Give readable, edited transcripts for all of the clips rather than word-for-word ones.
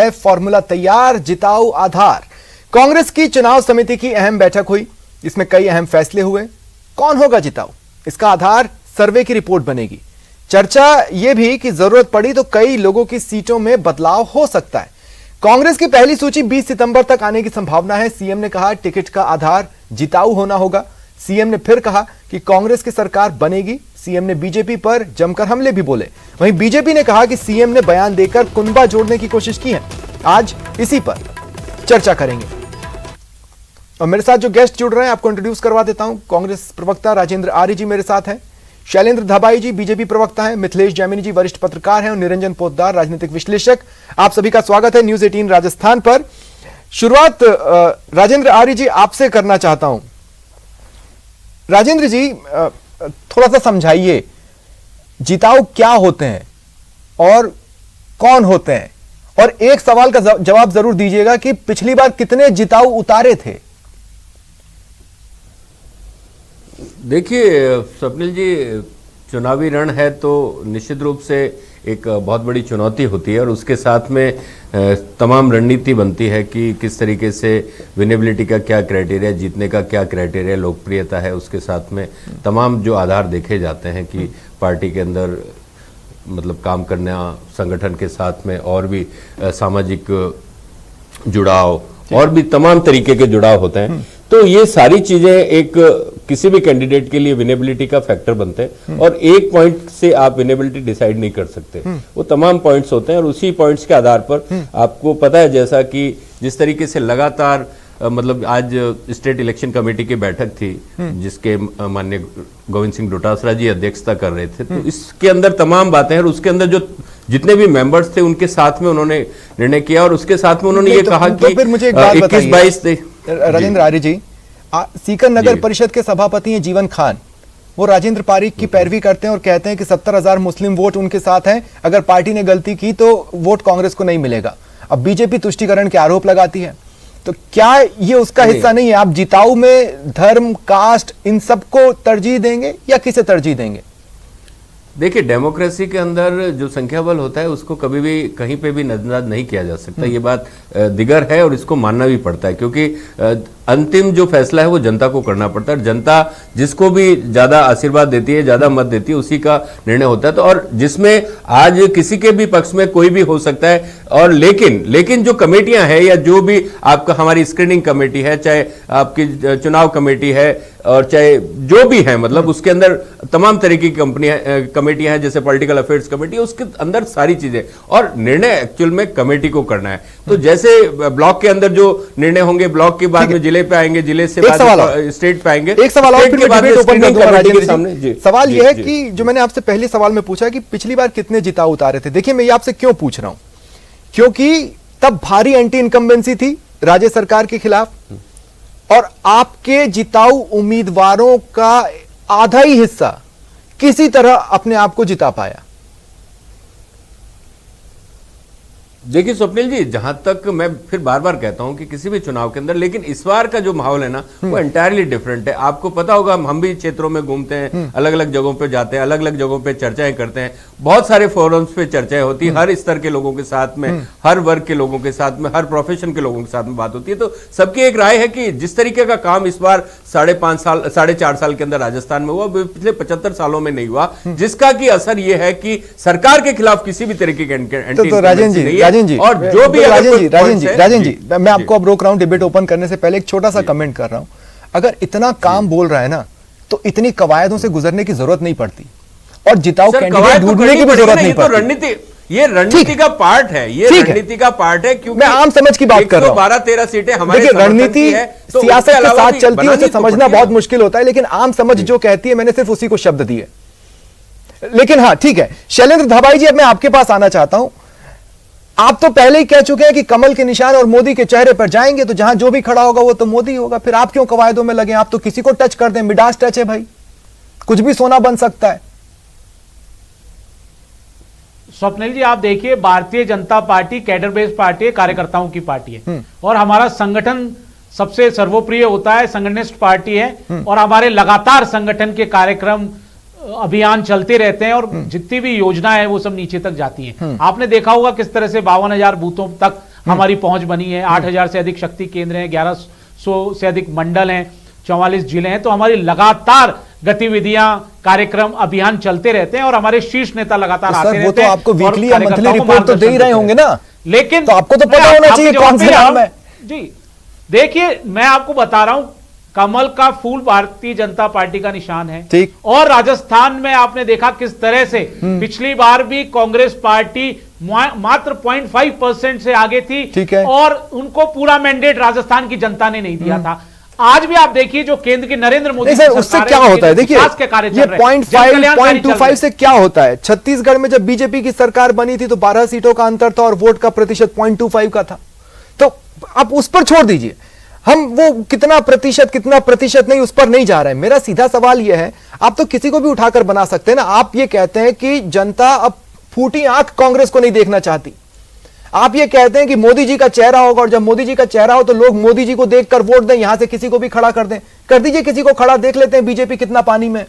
Formula तैयार, जिताऊ आधार। कांग्रेस की चुनाव समिति की अहम बैठक हुई, इसमें कई अहम फैसले हुए। कौन होगा जिताऊ, इसका आधार सर्वे की रिपोर्ट बनेगी। चर्चा यह भी कि जरूरत पड़ी तो कई लोगों की सीटों में बदलाव हो सकता है। कांग्रेस की पहली सूची 20 सितंबर तक आने की संभावना है। सीएम ने कहा टिकट का आधार जिताऊ होना होगा। सीएम ने फिर कहा कि कांग्रेस की सरकार बनेगी। सीएम ने बीजेपी पर जमकर हमले भी बोले। वहीं बीजेपी ने कहा कि सीएम ने बयान देकर कुनबा जोड़ने की कोशिश की है। आज इसी पर चर्चा करेंगे और मेरे साथ जो गेस्ट जुड़ रहे हैं आपको इंट्रोड्यूस करवा देता हूं। कांग्रेस प्रवक्ता राजेंद्र आर्य जी मेरे साथ हैं, शैलेंद्र धबाई जी बीजेपी प्रवक्ता हैं, मिथिलेश जैमिनी जी वरिष्ठ पत्रकार हैं और निरंजन पोद्दार राजनीतिक विश्लेषक। आप सभी का स्वागत है न्यूज 18 राजस्थान पर। शुरुआत राजेंद्र आर्य जी आपसे करना चाहता हूं। राजेंद्र जी थोड़ा सा समझाइए, जिताऊ क्या होते हैं और कौन होते हैं, और एक सवाल का जवाब जरूर दीजिएगा कि पिछली बार कितने जिताऊ उतारे थे। देखिए स्वप्निल जी, चुनावी रण है तो निश्चित रूप से एक बहुत बड़ी चुनौती होती है और उसके साथ में तमाम रणनीति बनती है कि किस तरीके से विनेबिलिटी का क्या क्राइटेरिया, जीतने का क्या क्राइटेरिया, लोकप्रियता है, उसके साथ में तमाम जो आधार देखे जाते हैं कि पार्टी के अंदर मतलब काम करना, संगठन के साथ में और भी सामाजिक जुड़ाव और भी तमाम तरीके के जुड़ाव होते हैं। तो ये सारी चीजें एक किसी भी कैंडिडेट के लिए विनेबिलिटी का फैक्टर बनते हैं और एक पॉइंट से आप विनेबिलिटी डिसाइड नहीं कर सकते। वो तमाम पॉइंट्स होते हैं और उसी पॉइंट्स के आधार पर आपको पता है, जैसा कि जिस तरीके से लगातार मतलब आज स्टेट इलेक्शन कमेटी की बैठक थी जिसके माननीय गोविंद सिंह डोटासरा जी अध्यक्षता कर रहे थे, तो इसके अंदर तमाम बातें हैं और उसके अंदर जो जितने भी मेंबर्स थे उनके साथ में उन्होंने निर्णय किया और उसके साथ में उन्होंने ये कहा कि 21-22 राजेंद्र आर्य जी, सीकर नगर परिषद के सभापति हैं जीवन खान, वो राजेंद्र पारीक की पैरवी करते हैं और कहते हैं कि 70,000 मुस्लिम वोट उनके साथ हैं, अगर पार्टी ने गलती की तो वोट कांग्रेस को नहीं मिलेगा। अब बीजेपी तुष्टीकरण के आरोप लगाती है, तो क्या ये उसका हिस्सा नहीं है? आप जिताऊ में धर्म, कास्ट इन सबको तरजीह देंगे या किसे तरजीह देंगे? देखिए, डेमोक्रेसी के अंदर जो संख्या बल होता है उसको कभी भी कहीं पे भी नजरअंदाज नहीं किया जा सकता। ये बात दिगर है और इसको मानना भी पड़ता है, क्योंकि अंतिम जो फैसला है वो जनता को करना पड़ता है। जनता जिसको भी ज्यादा आशीर्वाद देती है, ज्यादा मत देती है, उसी का निर्णय होता है। तो और जिसमें आज किसी के भी पक्ष में कोई भी हो सकता है, और लेकिन जो कमेटियां हैं या जो भी आपका हमारी स्क्रीनिंग कमेटी है, चाहे आपकी चुनाव कमेटी है और चाहे जो भी है, मतलब उसके अंदर तमाम तरह की कमेटियां हैं, जैसे पॉलिटिकल अफेयर्स कमेटी, उसके अंदर सारी चीजें और निर्णय एक्चुअल में कमेटी को करना है। तो जैसे ब्लॉक के अंदर जो निर्णय होंगे, ब्लॉक के बाद में जिले पे आएंगे, जिले से बाद स्टेट पे आएंगे। एक सवाल और फिर डिबेट ओपन कर दूंगा राजेंद्र जी। सवाल यह है कि जो मैंने आपसे पहले सवाल में पूछा कि पिछली बार कितने जिताऊ उतारे थे, देखिए मैं ये आपसे क्यों पूछ रहा हूं, क्योंकि तब भारी एंटी इनकम्बेंसी थी राज्य सरकार के खिलाफ और आपके जिताऊ उम्मीदवारों का आधा ही हिस्सा किसी तरह अपने आप को जिता पाया। देखिए स्वप्निल जी, जहां तक मैं फिर बार बार कहता हूं कि किसी भी चुनाव के अंदर, लेकिन इस बार का जो माहौल है ना वो एंटायरली डिफरेंट है। आपको पता होगा, हम भी क्षेत्रों में घूमते हैं, अलग अलग जगहों पे जाते हैं, अलग अलग जगहों पे चर्चाएं करते हैं, बहुत सारे फोरम्स पे चर्चाएं होती है, हर स्तर के लोगों के साथ में, हर वर्ग के लोगों के साथ में, हर प्रोफेशन के लोगों के साथ में बात होती है। तो सबकी एक राय है कि जिस तरीके का काम इस बार 4.5 साल के अंदर राजस्थान में हुआ, पिछले 75 सालों में नहीं हुआ, जिसका की असर यह है कि सरकार के खिलाफ किसी भी तरीके के और जो भी राजेंद्र जी, मैं आपको अब रोक रहा हूं डिबेट ओपन करने से पहले एक छोटा सा कमेंट कर रहा हूं। अगर इतना काम बोल रहा है ना तो इतनी कवायदों से गुजरने की जरूरत नहीं पड़ती और जिताऊ कैंडिडेट ढूंढने की भी जरूरत नहीं पड़ती। ये रणनीति का पार्ट है, ये रणनीति का पार्ट है, क्योंकि मैं आम समझ की बात कर रहा हूं। 12-13 सीटें हमारे रणनीति सियासत के साथ चलती है, उसे समझना बहुत मुश्किल होता है, लेकिन आम समझ जो कहती है, मैंने सिर्फ उसी को शब्द दिए। लेकिन हाँ ठीक है, शैलेंद्र धबाई जी अब मैं आपके पास आना चाहता हूं। आप तो पहले ही कह चुके हैं कि कमल के निशान और मोदी के चेहरे पर जाएंगे, तो जहां जो भी खड़ा होगा वो तो मोदी होगा। फिर आप क्यों कवायदों में लगे? आप तो किसी को टच कर दें, मिडास टच है भाई, कुछ भी सोना बन सकता है। स्वप्निल जी, आप देखिए, Bharatiya Janata party cadre based party है, कार्यकर्ताओं की पार्टी है और हमारा संगठन सबसे सर्वप्रिय होता है, संगठनिस्ट पार्टी है और हमारे लगातार संगठन के कार्यक्रम अभियान चलते रहते हैं और जितनी भी योजना है वो सब नीचे तक जाती हैं। आपने देखा होगा किस तरह से 52,000 बूथों तक हमारी पहुंच बनी है। 8,000 से अधिक शक्ति केंद्र हैं, 1100 से अधिक मंडल हैं, 44 जिले हैं। तो हमारी लगातार गतिविधियां, कार्यक्रम, अभियान चलते रहते हैं और हमारे शीर्ष नेता लगातार आते रहते हैं। वो तो आपको वीकली या मंथली रिपोर्ट तो दे ही रहे होंगे ना, लेकिन तो आपको तो पता होना चाहिए कौन से नाम है। जी देखिए, मैं आपको बता रहा हूं, कमल का फूल भारतीय जनता पार्टी का निशान है। ठीक। और राजस्थान में आपने देखा किस तरह से पिछली बार भी कांग्रेस पार्टी मात्र 0.5% से आगे थी। ठीक है। और उनको पूरा मैंडेट राजस्थान की जनता ने नहीं दिया था। आज भी आप देखिए जो केंद्र की नरेंद्र मोदी सर, उससे क्या होता है, देखिए ये 0.5 0.25 से क्या होता है। छत्तीसगढ़ में जब बीजेपी की सरकार बनी थी तो 12 सीटों का अंतर था और वोट का प्रतिशत 0.25 का था। तो आप उस पर छोड़ दीजिए, हम वो कितना प्रतिशत नहीं, उस पर नहीं जा रहे हैं। मेरा सीधा सवाल यह है, आप तो किसी को भी उठाकर बना सकते हैं ना। आप ये कहते हैं कि जनता अब फूटी आंख कांग्रेस को नहीं देखना चाहती। आप ये कहते हैं कि मोदी जी का चेहरा होगा और जब मोदी जी का चेहरा हो तो लोग मोदी जी को देखकर वोट दें, यहां से किसी को भी खड़ा कर दें। कर दीजिए किसी को खड़ा, देख लेते हैं बीजेपी कितना पानी में।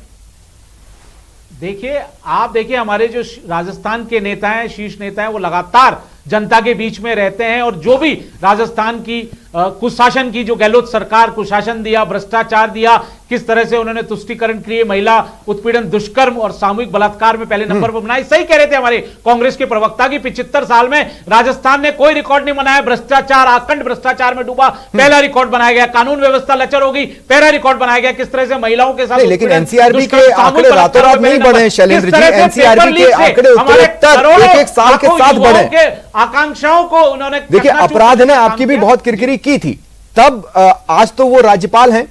देखिए, आप देखिए हमारे जो राजस्थान के नेता हैं, शीर्ष नेता हैं, वो लगातार जनता के बीच में रहते हैं और जो भी राजस्थान की कुशासन की, जो गहलोत सरकार कुशासन दिया, भ्रष्टाचार दिया, किस तरह से उन्होंने तुष्टीकरण किए, महिला उत्पीड़न, दुष्कर्म और सामूहिक बलात्कार में पहले नंबर पर बनाए। सही कह रहे थे हमारे कांग्रेस के प्रवक्ता की 75 साल में राजस्थान ने कोई रिकॉर्ड नहीं बनाया, भ्रष्टाचार, अखंड भ्रष्टाचार में डूबा, पहला रिकॉर्ड बनाया गया। कानून व्यवस्था लचर होगी, पहला रिकॉर्ड बनाया गया। किस तरह से महिलाओं के साथ, लेकिन एनसीआरबी के आंकड़े रातों रात नहीं बढ़े शैलेंद्र जी। एनसीआरबी के आंकड़े उत्तरोत्तर एक साल के साथ बढ़े। आकांक्षाओं को उन्होंने, देखिए अपराध ने आपकी भी बहुत किरकिरी की थी तब। आज तो वो राज्यपाल हैं,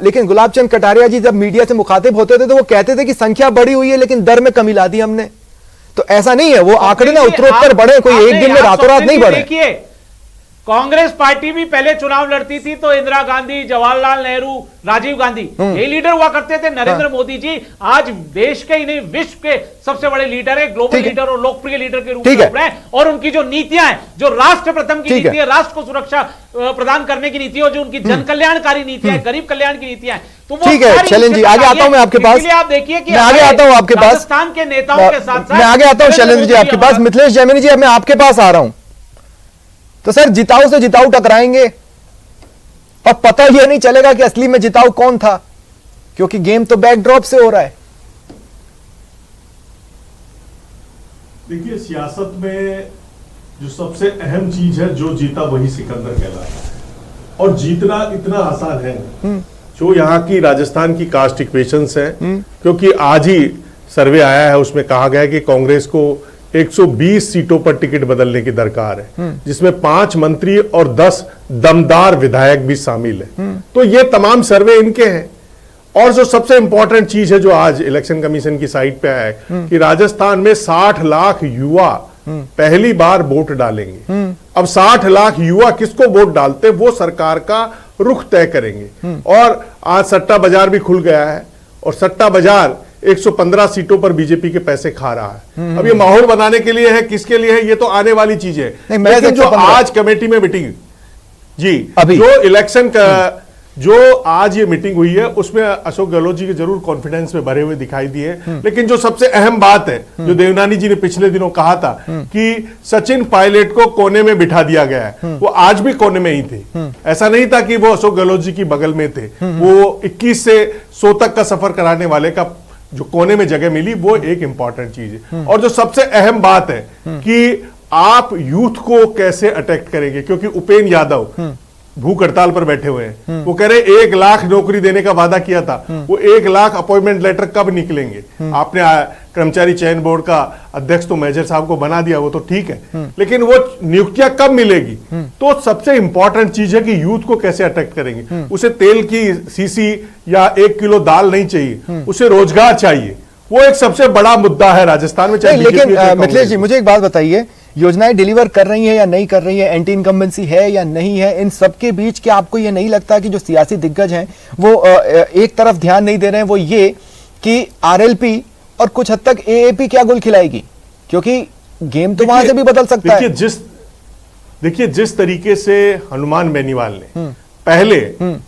लेकिन गुलाब चंद कटारिया जी जब मीडिया से मुखातिब होते थे तो वो कहते थे कि संख्या बढ़ी हुई है लेकिन दर में कमी ला दी हमने। तो ऐसा नहीं है, वो आंकड़े ना उत्तरोत्तर बढ़े, कोई एक दिन में रातों रात नहीं बढ़े। देखिए, कांग्रेस पार्टी भी पहले चुनाव लड़ती थी तो इंदिरा गांधी, जवाहरलाल नेहरू, राजीव गांधी ये लीडर हुआ करते थे। नरेंद्र मोदी जी आज देश के ही नहीं विश्व के सबसे बड़े लीडर है, ग्लोबल लीडर और लोकप्रिय लीडर के रूप में उभरे हैं। और उनकी जो नीतियां हैं, जो राष्ट्र प्रथम की नीति है, राष्ट्र को सुरक्षा प्रदान करने की नीति, और जो उनकी जन कल्याणकारी नीतियां, गरीब कल्याण की नीतियां, तो ठीक है। शैलेंद्र जी आगे आता हूं मैं आपके पास, आप देखिए कि मैं आगे आता हूं आपके पास, राजस्थान के नेताओं के साथ मैं आगे आता हूं शैलेंद्र जी आपके पास। मिथिलेश जैमिनी जी, मैं आपके पास आ रहा हूं। तो सर, जिताऊ से जिताऊ टकराएंगे और पता यह नहीं चलेगा कि असली में जिताऊ कौन था, क्योंकि गेम तो बैकड्रॉप से हो रहा है। देखिए, सियासत में जो सबसे अहम चीज है, जो जीता वही सिकंदर कहलाता है। और जीतना इतना आसान है जो यहाँ की राजस्थान की कास्ट इक्वेशंस है, क्योंकि आज ही सर्वे आया है, उसमें कहा गया है कि कांग्रेस को 120 सीटों पर टिकट बदलने की दरकार है, जिसमें 5 मंत्री और 10 दमदार विधायक भी शामिल है। तो ये तमाम सर्वे इनके हैं। और जो सबसे इंपॉर्टेंट चीज है जो आज इलेक्शन कमीशन की साइट पे आया है कि राजस्थान में 60 लाख युवा पहली बार वोट डालेंगे। अब 60 लाख युवा किसको वोट डालते, वो सरकार का रुख तय करेंगे। और आज सट्टा बाजार भी खुल गया है और सट्टा बाजार 115 सीटों पर बीजेपी के पैसे खा रहा है। अब ये माहौल बनाने के लिए है, किसके लिए है, ये तो आने वाली चीज है। लेकिन जो आज कमेटी में मीटिंग जी, जो इलेक्शन का जो आज ये मीटिंग हुई है, उसमें अशोक गहलोत जी के जरूर कॉन्फिडेंस में भरे हुए दिखाई दिए। लेकिन जो सबसे अहम बात है, जो देवनानी जी ने पिछले दिनों कहा था कि सचिन पायलट को कोने में बिठा दिया गया है, वो आज भी कोने में ही थे। ऐसा नहीं था कि वो अशोक गहलोत जी की बगल में थे। वो 21 से 100 तक का सफर कराने वाले का जो कोने में जगह मिली, वो एक इंपॉर्टेंट चीज है। और जो सबसे अहम बात है कि आप यूथ को कैसे अटैक करेंगे, क्योंकि उपेंद्र यादव भूख हड़ताल पर बैठे हुए हैं। वो कह रहे 1 लाख नौकरी देने का वादा किया था, वो 1 लाख अपॉइंटमेंट लेटर कब निकलेंगे। आपने कर्मचारी चयन बोर्ड का अध्यक्ष तो मेजर साहब को बना दिया, वो तो ठीक है, लेकिन वो नियुक्तियां कब मिलेगी। तो सबसे इंपॉर्टेंट चीज है कि यूथ को कैसे अटैक करेंगे। उसे तेल की सीसी या 1 किलो दाल नहीं चाहिए, उसे रोजगार चाहिए। वो एक सबसे बड़ा मुद्दा है राजस्थान में। लेकिन मिथिलेश जी, मुझे एक बात बताइए, योजनाएं डिलीवर कर रही है या नहीं कर रही है, एंटी इनकम्बेंसी है या नहीं है, इन सबके बीच क्या आपको यह नहीं लगता कि जो सियासी दिग्गज हैं वो एक तरफ ध्यान नहीं दे रहे हैं, वो ये कि आरएलपी और कुछ हद तक एएपी क्या गुल खिलाएगी, क्योंकि गेम तो वहां से भी बदल सकता है। देखिए जिस तरीके से हनुमान बेनीवाल ने पहले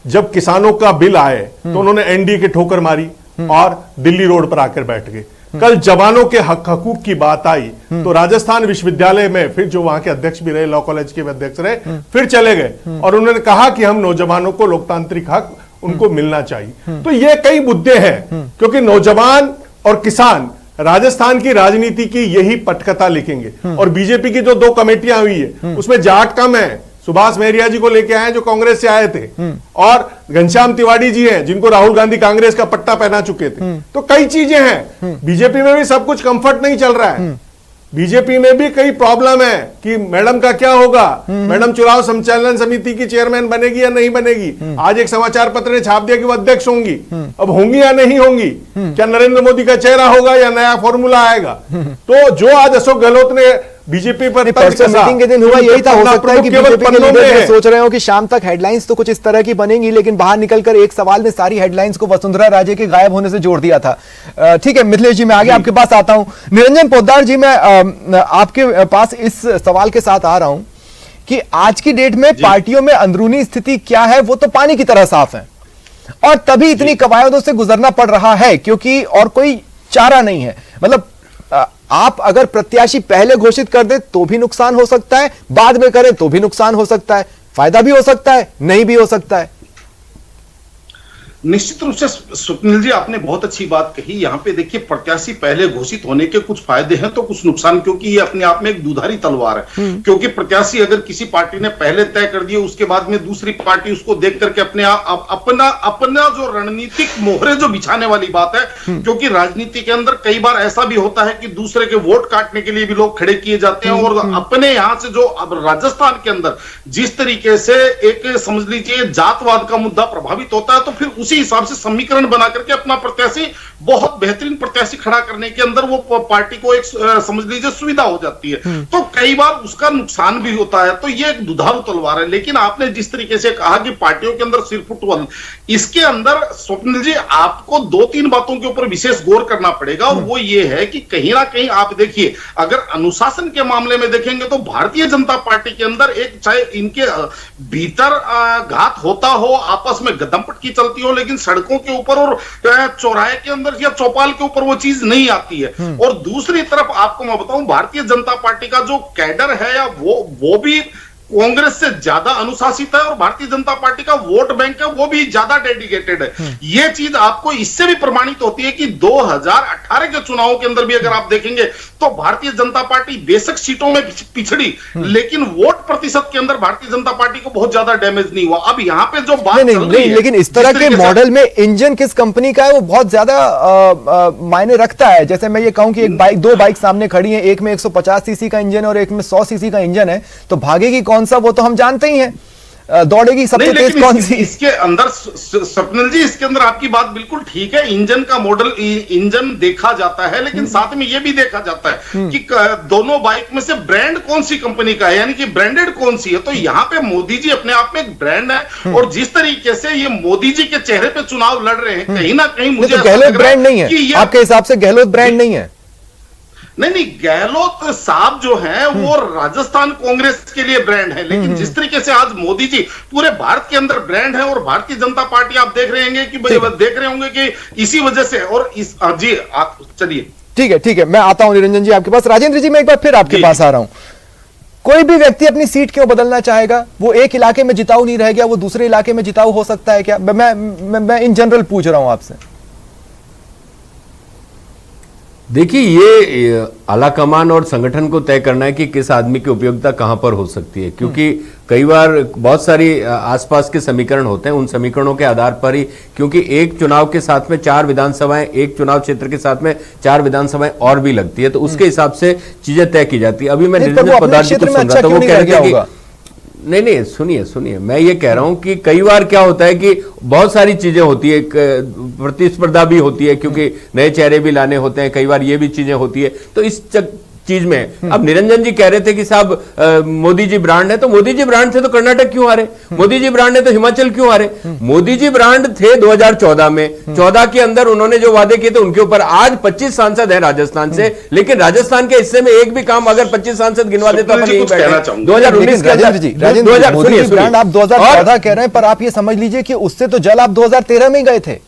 जब किसानों का बिल आए तो उन्होंने एनडीए की ठोकर मारी और दिल्ली रोड पर आकर बैठ गए। कल जवानों के हकूक की बात आई तो राजस्थान विश्वविद्यालय में फिर जो वहां के अध्यक्ष भी रहे, लॉ कॉलेज के अध्यक्ष रहे, फिर चले गए और उन्होंने कहा कि हम नौजवानों को लोकतांत्रिक हक उनको मिलना चाहिए। तो ये कई मुद्दे हैं, क्योंकि नौजवान और किसान राजस्थान की राजनीति की यही पटकथा लिखेंगे। और बीजेपी की जो 2 कमेटियां हुई है उसमें जाट कम है, सुभाष मेहरिया जी को लेके आए जो कांग्रेस से आए थे, और घनश्याम तिवारी जी हैं जिनको राहुल गांधी कांग्रेस का पट्टा पहना चुके थे। तो कई चीजें हैं, बीजेपी में भी सब कुछ कंफर्ट नहीं चल रहा है, बीजेपी में भी कई प्रॉब्लम है कि मैडम का क्या होगा, मैडम चुनाव संचालन समिति की चेयरमैन बनेगी या नहीं बनेगी। आज एक समाचार पत्र ने छाप दिया कि वो अध्यक्ष होंगी, अब होंगी या नहीं होंगी, क्या नरेंद्र मोदी का चेहरा होगा या नया फॉर्मूला आएगा। तो जो आज अशोक गहलोत ने बीजेपी पर मीटिंग के दिन हुआ यही था, हो सकता है कि बीजेपी के लीडर सोच रहे हो कि शाम तक हेडलाइंस तो कुछ इस तरह की बनेंगी, लेकिन बाहर निकलकर एक सवाल ने सारी हेडलाइंस को वसुंधरा राजे के गायब होने से जोड़ दिया था। ठीक है मिथिलेश जी, मैं आगे आपके पास आता हूं। निरंजन पोद्दार जी, मैं आपके पास इस सवाल के साथ आ रहा हूं कि आज की डेट में पार्टियों में अंदरूनी स्थिति क्या है, वो तो पानी की तरह साफ है और तभी इतनी कवायदों से गुजरना पड़ रहा है क्योंकि और कोई चारा नहीं है। मतलब आप अगर प्रत्याशी पहले घोषित कर दे तो भी नुकसान हो सकता है, बाद में करें तो भी नुकसान हो सकता है, फायदा भी हो सकता है, नहीं भी हो सकता है। निश्चित रूप से स्वप्निल जी आपने बहुत अच्छी बात कही। यहाँ पे देखिए, प्रत्याशी पहले घोषित होने के कुछ फायदे हैं तो कुछ नुकसान, क्योंकि ये अपने आप में एक दुधारी तलवार है। क्योंकि प्रत्याशी अगर किसी पार्टी ने पहले तय कर दिए, उसके बाद में दूसरी पार्टी उसको देख करके अपना जो रणनीतिक मोहरे जो बिछाने वाली बात है, क्योंकि राजनीति के अंदर कई बार ऐसा भी होता है कि दूसरे के वोट काटने के लिए भी लोग खड़े किए जाते हैं। और अपने यहां से जो अब राजस्थान के अंदर जिस तरीके से एक समझ लीजिए जातवाद का मुद्दा प्रभावित होता है, तो फिर उसी हिसाब से समीकरण बना करके अपना प्रत्याशी, बहुत बेहतरीन प्रत्याशी खड़ा करने के अंदर वो पार्टी को एक समझ लीजिए सुविधा हो जाती है। तो कई बार उसका नुकसान भी होता है। तो ये एक दुधारू तलवार है। लेकिन आपने जिस तरीके से कहा कि पार्टियों के अंदर सिर फुटबॉल, इसके अंदर स्वप्निल जी आपको 2-3 बातों के ऊपर विशेष गौर करना पड़ेगा। और वो ये है कि कहीं ना कहीं आप देखिए, अगर अनुशासन के मामले में देखेंगे तो भारतीय जनता पार्टी के अंदर एक, चाहे इनके भीतर घात होता हो, आपस में गदमपटकी चलती हो, लेकिन सड़कों के ऊपर और चौराहे के अंदर या चौपाल के ऊपर वो चीज नहीं आती है। और दूसरी तरफ आपको मैं बताऊं, भारतीय जनता पार्टी का जो कैडर है या वो भी कांग्रेस से ज्यादा अनुशासित है और भारतीय जनता पार्टी का वोट बैंक है वो भी ज्यादा डेडिकेटेड है। ये चीज आपको इससे भी प्रमाणित होती है कि 2018 के चुनावों के अंदर भी अगर आप देखेंगे तो भारतीय जनता पार्टी बेशक सीटों में पिछड़ी, लेकिन वोट प्रतिशत के अंदर भारतीय जनता पार्टी को बहुत ज्यादा डैमेज नहीं हुआ। अब यहाँ पे जो बात चल रही है, लेकिन इस तरह के मॉडल में इंजन किस कंपनी का है वो बहुत ज्यादा मायने रखता है। जैसे मैं ये कहूं कि एक बाइक, 2 बाइक सामने खड़ी है, एक में 150 सीसी का इंजन और एक में 100 सीसी का इंजन है, तो भागेगी कौन सा वो तो हम जानते ही हैं, दौड़ेगी सबसे तेज कौन सी। इसके अंदर स्वप्निल जी, इसके अंदर आपकी बात बिल्कुल ठीक है। इंजन का मॉडल, इंजन देखा जाता है, लेकिन साथ में यह भी देखा जाता है कि दोनों बाइक में से ब्रांड कौन सी कंपनी का है, यानी कि ब्रांडेड कौन सी है। तो यहाँ पे मोदी जी अपने आप में एक ब्रांड है। और जिस तरीके से ये मोदी जी के चेहरे पे चुनाव लड़ रहे हैं, कहीं ना कहीं मुझे गहलोत ब्रांड नहीं है, आपके हिसाब से गहलोत ब्रांड नहीं है? नहीं, गहलोत साहब जो हैं वो राजस्थान कांग्रेस के लिए ब्रांड है, लेकिन जिस तरीके से आज मोदी जी पूरे भारत के अंदर ब्रांड है और भारतीय जनता पार्टी आप देख रहे होंगे कि इसी वजह से। और इस जी आप चलिए, ठीक है, मैं आता हूं निरंजन जी आपके पास। राजेंद्र जी, मैं एक बार फिर आपके पास आ रहा हूं। कोई भी व्यक्ति अपनी सीट क्यों बदलना चाहेगा? वो एक इलाके में जिताऊ नहीं रह गया, वो दूसरे इलाके में जिताऊ हो सकता है क्या? मैं इन जनरल पूछ रहा हूं आपसे। देखिए, ये आलाकमान और संगठन को तय करना है कि किस आदमी की उपयोगिता कहां पर हो सकती है, क्योंकि कई बार बहुत सारी आसपास के समीकरण होते हैं, उन समीकरणों के आधार पर ही, क्योंकि एक चुनाव के साथ में 4 विधानसभाएं, एक चुनाव क्षेत्र के साथ में 4 विधानसभाएं और भी लगती है, तो उसके हिसाब से चीजें तय की जाती है। अभी मैं निरंजन पोद्दार जी को सुन रहा था, वो कह रहे थे कि नहीं, सुनिए, मैं ये कह रहा हूं कि कई बार क्या होता है कि बहुत सारी चीजें होती है, प्रतिस्पर्धा भी होती है, क्योंकि नए चेहरे भी लाने होते हैं, कई बार ये भी चीजें होती है। तो इस चीज में अब निरंजन जी कह रहे थे कि साहब मोदी जी ब्रांड है, तो मोदी जी ब्रांड थे तो कर्नाटक क्यों हारे? मोदी जी ब्रांड है तो हिमाचल क्यों हारे? मोदी जी ब्रांड थे 2014 में, 14 के अंदर उन्होंने जो वादे किए थे उनके ऊपर। आज 25 सांसद हैं राजस्थान से, लेकिन राजस्थान के हिस्से में एक भी काम अगर 25 सांसद गिनवा दे तो अपन यही बैठे। 2019 के अंदर मोदी ब्रांड आप 2014 कह रहे हैं, पर आप ये समझ लीजिए कि उससे तो जल आप 2013 में गए थे।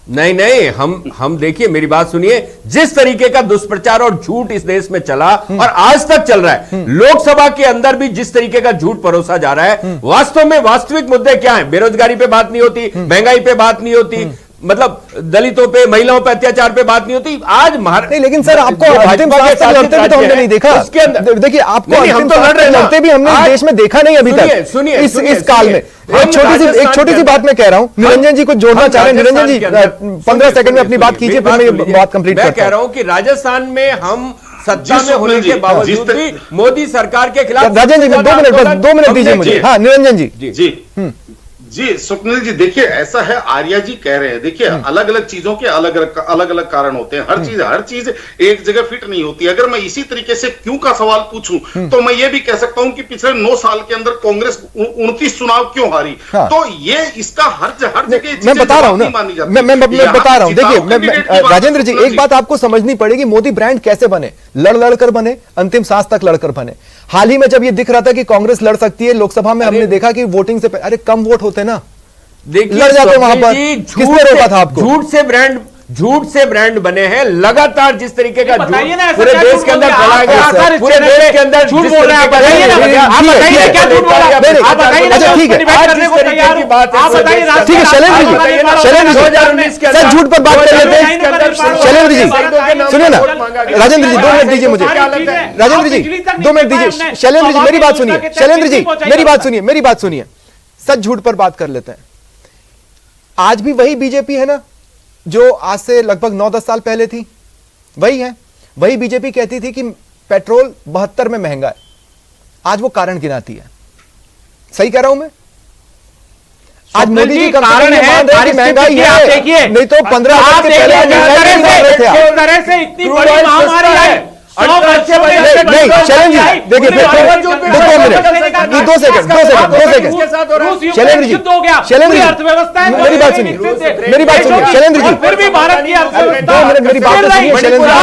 नहीं नहीं, हम देखिए, मेरी बात सुनिए, जिस तरीके का दुष्प्रचार और झूठ इस देश में चला और आज तक चल रहा है, लोकसभा के अंदर भी जिस तरीके का झूठ परोसा जा रहा है, वास्तव में वास्तविक मुद्दे क्या हैं? बेरोजगारी पे बात नहीं होती, महंगाई पे बात नहीं होती, मतलब दलितों पे, महिलाओं पे अत्याचार पे बात नहीं होती। आज नहीं, लेकिन सर आपको अंतिम सांस तक लड़ते भी तो हमने नहीं देखा। उसके अंदर देखिए, आपको हम तो लड़ते भी हमने देश में देखा नहीं अभी तक। सुनिए इस काल में एक छोटी सी बात मैं कह रहा हूं, निरंजन जी कुछ जोड़ना चाह रहे हैं। निरंजन जी 15 सेकंड में अपनी बात कीजिए, फिर मैं बात कंप्लीट करता हूं। मैं कह रहा हूं कि राजस्थान में हम सत्ता में होने के बावजूद भी मोदी सरकार के खिलाफ। राजन जी 2 मिनट दीजिए मुझे। हाँ निरंजन जी। जी स्वप्निल जी, देखिए ऐसा है, आर्या जी कह रहे हैं, देखिए अलग अलग चीजों के अलग अलग कारण होते हैं। हर चीज एक जगह फिट नहीं होती। अगर मैं इसी तरीके से क्यों का सवाल पूछूं तो मैं ये भी कह सकता हूं कि पिछले 9 साल के अंदर कांग्रेस 29 चुनाव क्यों हारी। हाँ। तो ये इसका हर जगह मैं बता रहा हूं ना, मैं बता रहा हूं। देखिए राजेंद्र जी, एक बात आपको समझनी पड़ेगी, मोदी ब्रांड कैसे बने? लड़ कर बने, अंतिम सांस तक लड़कर बने। हाल ही में जब ये दिख रहा था कि कांग्रेस लड़ सकती है लोकसभा में, हमने देखा कि वोटिंग से अरे कम वोट होते ना, लड़ जाते वहां पर। किसने रोका था आपको? झूठ से ब्रांड बने हैं लगातार। जिस तरीके का बताइए ना, पूरे देश के अंदर फैलाया गया, पूरे देश के अंदर झूठ बोल रहे हैं। आप बताइए ना, आप बताइए क्या झूठ बोल रहा है? आप बताइए ना, अच्छा ठीक है, की बात है, आप बताइए ना। ठीक है शैलेंद्र जी, 2019 के सर झूठ पर बात कर लेते हैं। शैलेंद्र जी सुनिए ना, राजेंद्र जी 2 मिनट दीजिए मुझे। राजेंद्र जी 2 मिनट दीजिए। शैलेंद्र जी मेरी बात सुनिए। शैलेंद्र जी मेरी बात सुनिए। सच झूठ पर बात कर लेते हैं। आज भी वही बीजेपी है ना जो आज से लगभग 9-10 साल पहले थी, वही है। वही बीजेपी कहती थी कि पेट्रोल 72 में महंगा है, आज वो कारण गिनाती है। सही कह रहा हूं मैं? आज मोदी जी का कारण है महंगाई है, देखिए नहीं तो 15 अगस्त के पहले इस तरह से इतनी बड़ी महामारी आई। नहीं शैलेंद्र जी देखिए, 2 सेकंड शैलेंद्र जी मेरी बात सुनिए। शैलेंद्र जी फिर भी भारत की 2 मिनट मेरी बात सुनिए। शैलेंद्र जी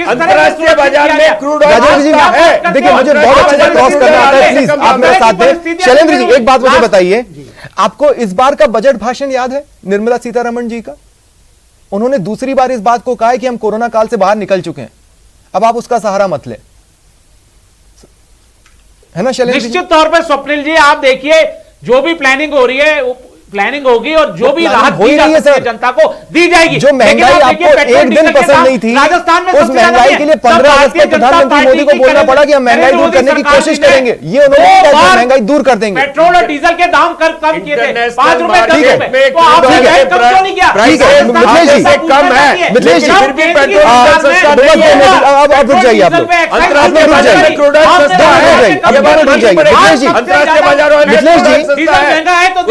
अंतरराष्ट्रीय बाजार में क्रूड ऑयल राजेंद्र जी देखिए, मुझे बहुत अच्छे से क्रॉस करना आता है, प्लीज आप मेरे साथ दें। शैलेंद्र जी एक बात मुझे बताइए, आपको इस बार का बजट भाषण याद है निर्मला सीतारमण जी का? उन्होंने दूसरी बार इस बात को कहा है कि हम कोरोना काल से बाहर निकल चुके हैं, अब आप उसका सहारा मत ले, है ना शैलेंद्र जी? निश्चित तौर पर स्वप्निल जी, आप देखिए जो भी प्लानिंग हो रही है, प्लानिंग होगी और जो भी राहत दी जा सकती है जनता को दी जाएगी। जो महंगाई आपको एक दिन पसंद नहीं थी, राजस्थान में उस महंगाई के लिए 15 अगस्त को प्रधानमंत्री मोदी को बोलना पड़ा कि हम महंगाई दूर करने की कोशिश करेंगे। ये उन्होंने कहा कि महंगाई दूर कर देंगे। पेट्रोल और डीजल के दाम कम किए थे, 5 रुपए कम किए, तो आप महंगाई कम क्यों नहीं किया? ठीक है मिथिलेश जी, कम है मिथिलेश जी फिर भी पेट्रोल अब रुक जाइए, आप लोग अंतरराष्ट्रीय बाजार में क्रूड ऑयल सस्ता है। अंतरराष्ट्रीय बाजारों में मिथिलेश जी डीजल महंगा है तो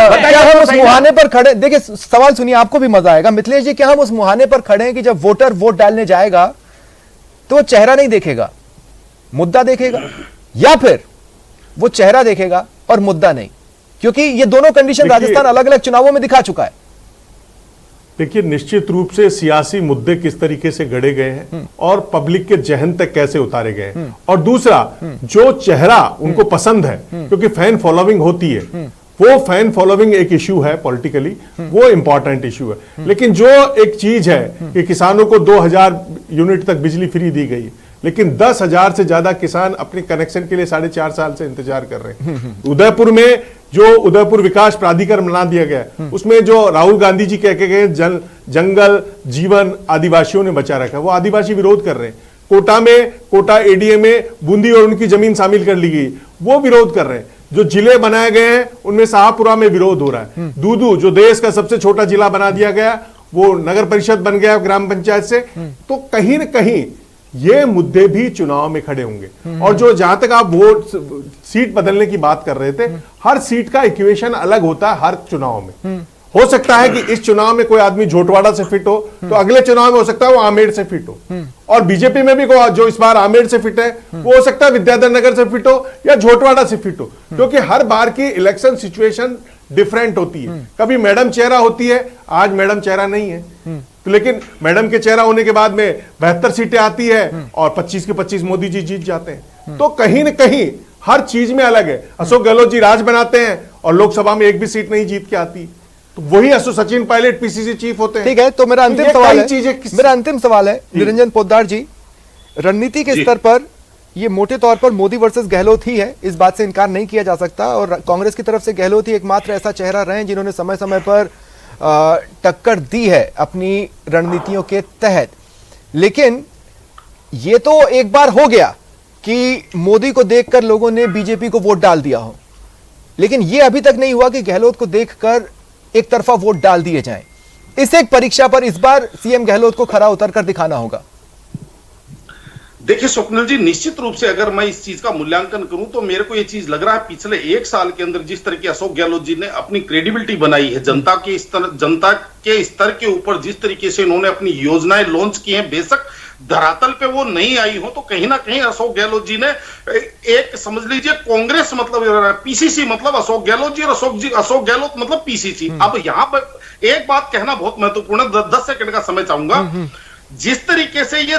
क्या हम उस मुहाने पर खड़े? देखिए सवाल सुनिए, आपको भी मजा आएगा। मिथिलेश जी क्या हम उस मुहाने पर खड़े हैं कि जब वोटर वोट डालने जाएगा तो वो चेहरा नहीं देखेगा, मुद्दा देखेगा, या फिर वो चेहरा देखेगा और मुद्दा नहीं? क्योंकि ये दोनों कंडीशन राजस्थान अलग अलग चुनावों में दिखा चुका है। देखिए निश्चित रूप से सियासी मुद्दे किस तरीके से गढ़े गए हैं और पब्लिक के जहन तक कैसे उतारे गए हैं, और दूसरा जो चेहरा उनको पसंद है, क्योंकि फैन फॉलोइंग होती है, वो फैन फॉलोइंग एक इश्यू है पॉलिटिकली, वो इंपॉर्टेंट इश्यू है। लेकिन जो एक चीज है कि किसानों को 2000 यूनिट तक बिजली फ्री दी गई, लेकिन 10,000 से ज्यादा किसान अपने कनेक्शन के लिए 4.5 साल से इंतजार कर रहे हैं। उदयपुर में जो उदयपुर विकास प्राधिकरण बना दिया गया, उसमें जो राहुल गांधी जी कह के गए जंगल जीवन आदिवासियों ने बचा रखा है, वो आदिवासी विरोध कर रहे हैं। कोटा एडीए में बूंदी और उनकी जमीन शामिल कर ली गई, वो विरोध कर रहे हैं। जो जिले बनाए गए हैं उनमें शाहपुरा में विरोध हो रहा है। दूदू जो देश का सबसे छोटा जिला बना दिया गया, वो नगर परिषद बन गया ग्राम पंचायत से। तो कहीं न कहीं ये मुद्दे भी चुनाव में खड़े होंगे। और जो जहां तक आप वोट सीट बदलने की बात कर रहे थे, हर सीट का इक्वेशन अलग होता है हर चुनाव में। हो सकता है कि इस चुनाव में कोई आदमी झोटवाड़ा से फिट हो, तो अगले चुनाव में हो सकता है वो आमेर से फिट हो, और बीजेपी में भी जो इस बार आमेर से फिट है, वो हो सकता है विद्याधर नगर से फिट हो या झोटवाड़ा से फिट हो, क्योंकि हर बार की इलेक्शन सिचुएशन डिफरेंट होती है। कभी मैडम चेहरा होती है, आज मैडम चेहरा नहीं है, तो लेकिन मैडम के चेहरा होने के बाद में 72 सीटें आती है और 25 के 25 मोदी जी जीत जाते हैं। तो कहीं न कहीं हर चीज में अलग है। अशोक गहलोत जी राज बनाते हैं और लोकसभा में एक भी सीट नहीं जीत के आती, तो वही सचिन पायलट पीसीसी चीफ होते हैं। ठीक है, तो मेरा अंतिम ये सवाल कई है, चीजें मेरा अंतिम सवाल है निरंजन पोद्दार जी, रणनीति के स्तर पर ये मोटे तौर पर मोदी वर्सेस गहलोत ही है, इस बात से इनकार नहीं किया जा सकता, और कांग्रेस की तरफ से गहलोत ही एकमात्र ऐसा चेहरा रहे जिन्होंने समय समय पर टक्कर दी है अपनी रणनीतियों के तहत। लेकिन ये तो एक बार हो गया कि मोदी को देखकर लोगों ने बीजेपी को वोट डाल दिया हो, लेकिन ये अभी तक नहीं हुआ कि गहलोत को देखकर एक तरफा वोट डाल दिए जाएं। इस एक परीक्षा पर इस बार सीएम गहलोत को खरा उतरकर दिखाना होगा। देखिए स्वप्निल जी, निश्चित रूप से अगर मैं इस चीज का मूल्यांकन करूं तो मेरे को यह चीज लग रहा है पिछले एक साल के अंदर जिस तरह की अशोक गहलोत जी ने अपनी क्रेडिबिलिटी बनाई है, जनता के स्तर के ऊपर जिस तरीके से इन्होंने अपनी योजनाएं लॉन्च की हैं, बेशक धरातल पे वो नहीं आई हो, तो कहीं ना कहीं अशोक गहलोत जी ने एक समझ लीजिए कांग्रेस मतलब पीसीसी मतलब अशोक गहलोत जी और अशोक गहलोत मतलब पीसीसी। अब यहां पर एक बात कहना बहुत महत्वपूर्ण है, 10 सेकंड का समय चाहूंगा। जिस तरीके से ये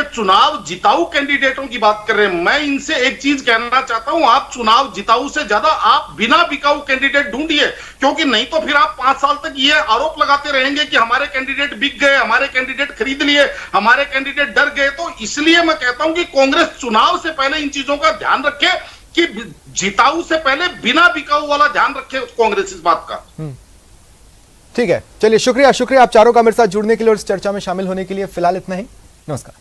चुनाव जिताऊ कैंडिडेटों की बात कर रहे हैं, मैं इनसे एक चीज कहना चाहता हूं, आप चुनाव जिताऊ से ज्यादा आप बिना बिकाऊ कैंडिडेट ढूंढिए, क्योंकि नहीं तो फिर आप 5 साल तक ये आरोप लगाते रहेंगे कि हमारे कैंडिडेट बिक गए, हमारे कैंडिडेट खरीद लिए, हमारे कैंडिडेट डर गए। तो इसलिए मैं कहता हूं कि कांग्रेस चुनाव से पहले इन चीजों का ध्यान रखे कि जिताऊ से पहले बिना बिकाऊ वाला ध्यान रखे कांग्रेस इस बात का। ठीक है, चलिए शुक्रिया आप चारों का मेरे साथ जुड़ने के लिए और इस चर्चा में शामिल होने के लिए। फिलहाल इतना ही, नमस्कार।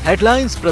हेडलाइंस